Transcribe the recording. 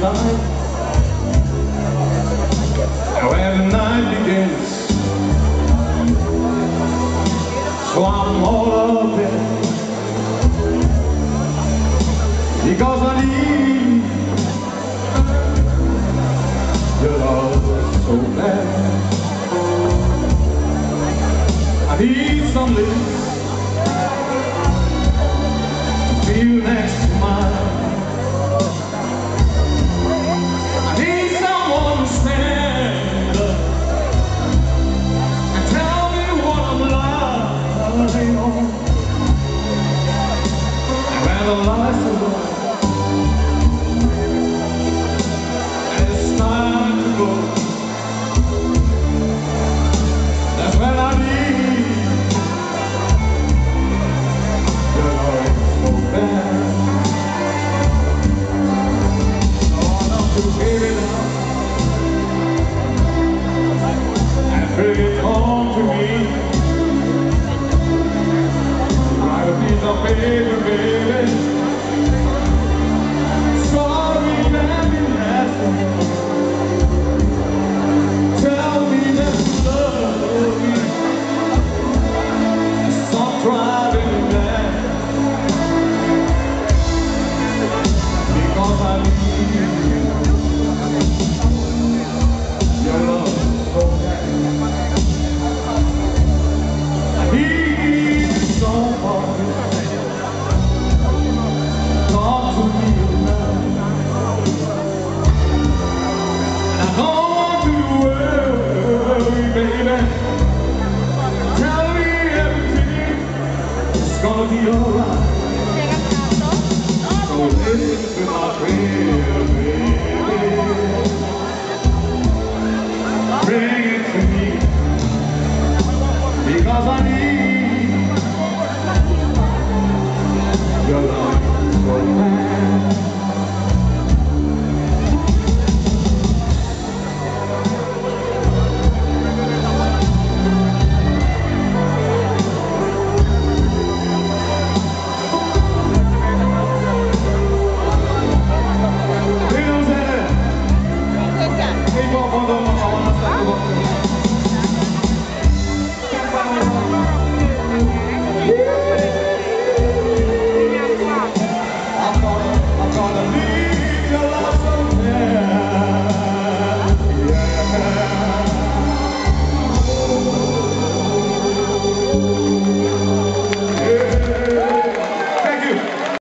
night. And when the night begins, so I'm all up in it, because I need your love so bad. I need some lips to feel next to mine. I need someone to stand up and tell me what I'm lying on. And when the lights are low and it's time to go, that's when I need your love so bad. So I love to give it up and bring it home to me. Write a piece of paper, baby. Sorry that you asked me. Tell me that you love me. Stop driving me mad, because I need your love so bad. I need someone talk to me tonight. And I don't want to worry, baby. Tell me everything is gonna be alright. So listen to my prayer, baby. Bring it to me, because I need